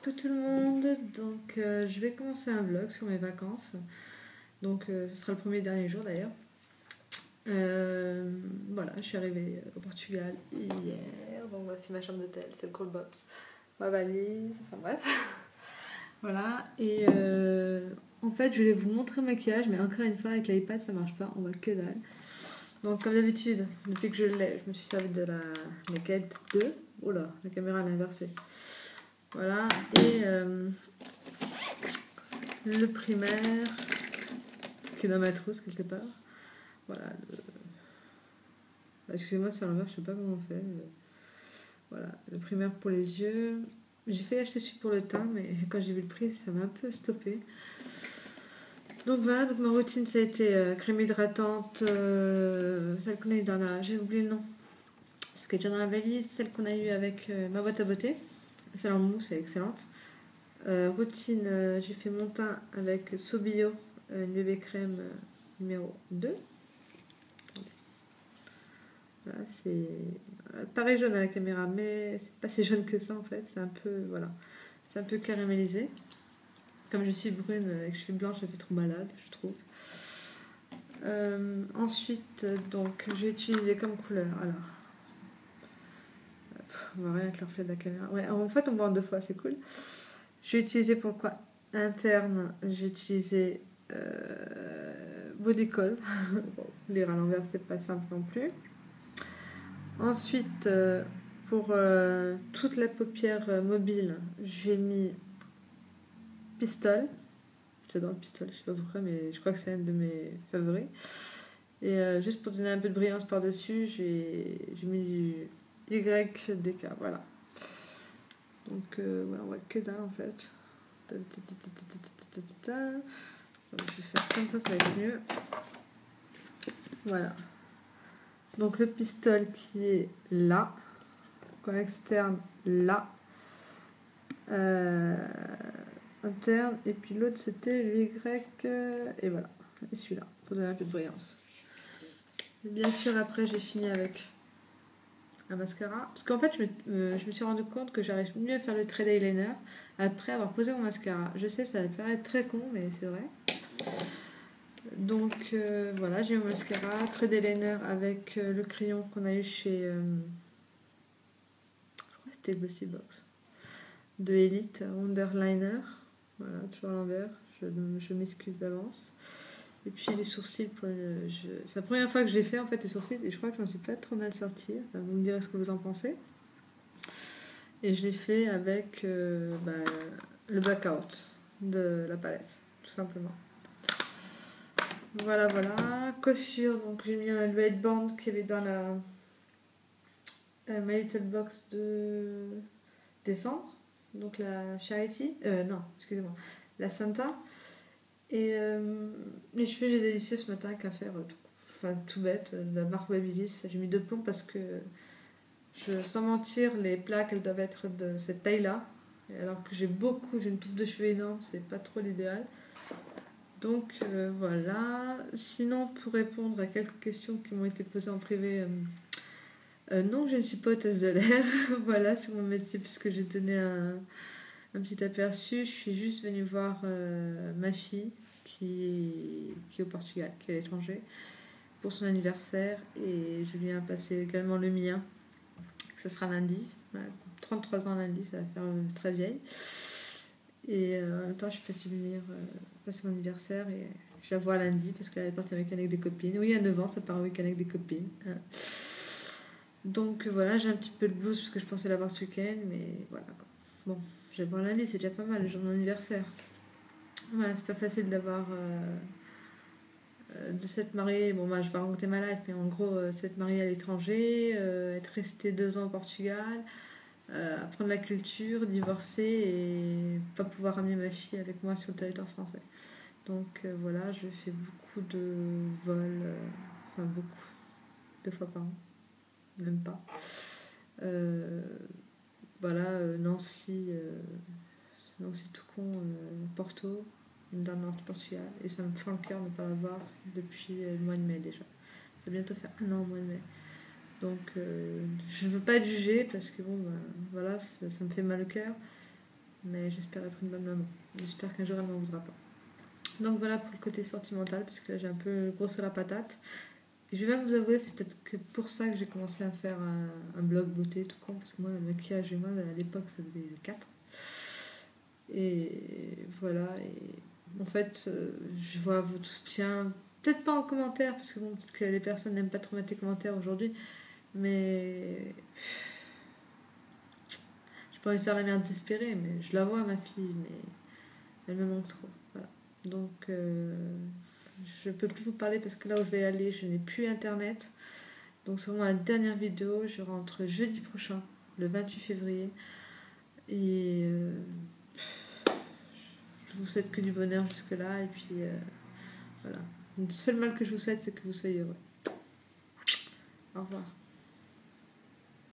Coucou tout le monde, donc je vais commencer un vlog sur mes vacances, donc ce sera le premier et dernier jour d'ailleurs. Voilà, je suis arrivée au Portugal hier, donc voici ma chambre d'hôtel, c'est le call box, ma valise, enfin bref. Voilà, et en fait je voulais vous montrer le maquillage, mais encore une fois avec l'iPad ça marche pas, on voit que dalle. Donc comme d'habitude, depuis que je l'ai, je me suis servi de la Naked 2. Oh là, la caméra elle est inversée. Voilà, et le primaire qui est dans ma trousse quelque part. Voilà. Excusez-moi, c'est à l'envers, je sais pas comment on fait. Voilà, le primaire pour les yeux. J'ai fait acheter celui pour le teint, mais quand j'ai vu le prix, ça m'a un peu stoppé. Donc voilà, donc ma routine ça a été crème hydratante, celle qu'on a eu dans la. J'ai oublié le nom. Ce qui est déjà dans la valise, celle qu'on a eu avec ma boîte à beauté. Celle en mousse, elle est excellente. Routine, j'ai fait mon teint avec Sobio, une bébé crème numéro 2. Voilà, c'est pareil jaune à la caméra, mais c'est pas si jaune que ça en fait. C'est un peu, voilà, c'est un peu caramélisé. Comme je suis brune et que je suis blanche, ça fait trop malade, je trouve. Ensuite, donc, j'ai utilisé comme couleur. Alors, on voit rien avec le reflet de la caméra. Ouais, en fait, on voit en deux fois, c'est cool. J'ai utilisé pour quoi interne, j'ai utilisé Bodycall. Bon, lire à l'envers, c'est pas simple non plus. Ensuite, pour toute la paupière mobile, j'ai mis Pistol. J'adore le Pistol, je sais pas pourquoi, mais je crois que c'est un de mes favoris. Et juste pour donner un peu de brillance par-dessus, j'ai mis du YDK, voilà. Donc, ouais, on voit que dalle en fait. Je vais faire comme ça va être mieux. Voilà. Donc le pistol qui est là, coin externe là, interne, et puis l'autre c'était le Y, et voilà, et celui-là, pour donner un peu de brillance. Et bien sûr après j'ai fini avec un mascara, parce qu'en fait je me suis rendu compte que j'arrive mieux à faire le trait d'eyeliner après avoir posé mon mascara. Je sais, ça va paraître très con, mais c'est vrai. Donc voilà, j'ai eu mon mascara, trait d'eyeliner avec le crayon qu'on a eu chez... je crois que c'était Glossy Box. De Elite Wonderliner. Voilà, toujours à l'envers. Je m'excuse d'avance. Et puis les sourcils. C'est la première fois que j'ai fait en fait les sourcils et je crois que je m'en suis pas trop mal sortie. Enfin, vous me direz ce que vous en pensez. Et je l'ai fait avec le blackout de la palette, tout simplement. Voilà, voilà. Coiffure, donc j'ai mis le headband qu'il y avait dans la My Little Box de décembre. Donc la Charity. Non, excusez-moi. La Santa. Et les cheveux, je les ai lissés ce matin qu'à faire tout bête, de la marque Babyliss. J'ai mis 2 plombs parce que, sans mentir, les plaques, elles doivent être de cette taille-là. Et alors que j'ai une touffe de cheveux énorme, c'est pas trop l'idéal. Donc voilà. Sinon, pour répondre à quelques questions qui m'ont été posées en privé, non, je ne suis pas hôtesse de l'air. Voilà, c'est mon métier puisque j'ai donné un petit aperçu. Je suis juste venue voir ma fille qui est au Portugal, qui est à l'étranger, pour son anniversaire. Et je viens passer également le mien. Ça sera lundi. 33 ans lundi, ça va faire très vieille. Et en même temps, je suis passée venir passer mon anniversaire et je la vois lundi parce qu'elle est partie en week-end avec des copines. Oui, à 9 ans, ça part en week-end avec des copines. Donc voilà, j'ai un petit peu de blues parce que je pensais l'avoir ce week-end, mais voilà quoi. Bon, je vais voir lundi, c'est déjà pas mal, le jour de mon anniversaire. Voilà, c'est pas facile d'avoir. De s'être mariée, bon, bah, je vais pas raconter ma life, mais en gros, s'être mariée à l'étranger, être restée 2 ans au Portugal, apprendre la culture, divorcer et pas pouvoir ramener ma fille avec moi sur le territoire français. Donc voilà, je fais beaucoup de vols, enfin beaucoup, 2 fois par an, même pas. Voilà, Nancy, tout con, Porto, dans le nord du Portugal. Et ça me fend le cœur de ne pas la voir depuis le mois de mai déjà. Ça va bientôt faire 1 an au mois de mai. Donc je ne veux pas être jugée parce que bon, voilà, ça me fait mal au cœur. Mais j'espère être une bonne maman. J'espère qu'un jour elle m'en voudra pas. Donc voilà pour le côté sentimental, parce que là j'ai un peu gros sur la patate. Et je vais même vous avouer, c'est peut-être que pour ça que j'ai commencé à faire un blog beauté tout con, parce que moi le maquillage et moi à l'époque ça faisait 4. Et voilà, et en fait je vois votre soutien, peut-être pas en commentaire, parce que bon, peut-être que les personnes n'aiment pas trop mettre les commentaires aujourd'hui, mais j'ai pas envie de faire la merde désespérée, mais je la vois ma fille, mais elle me manque trop. Voilà. Donc je peux plus vous parler parce que là où je vais aller, je n'ai plus internet. Donc c'est vraiment la dernière vidéo. Je rentre jeudi prochain, le 28 février. Et je vous souhaite que du bonheur jusque-là. Et puis voilà. Le seul mal que je vous souhaite, c'est que vous soyez heureux. Au revoir.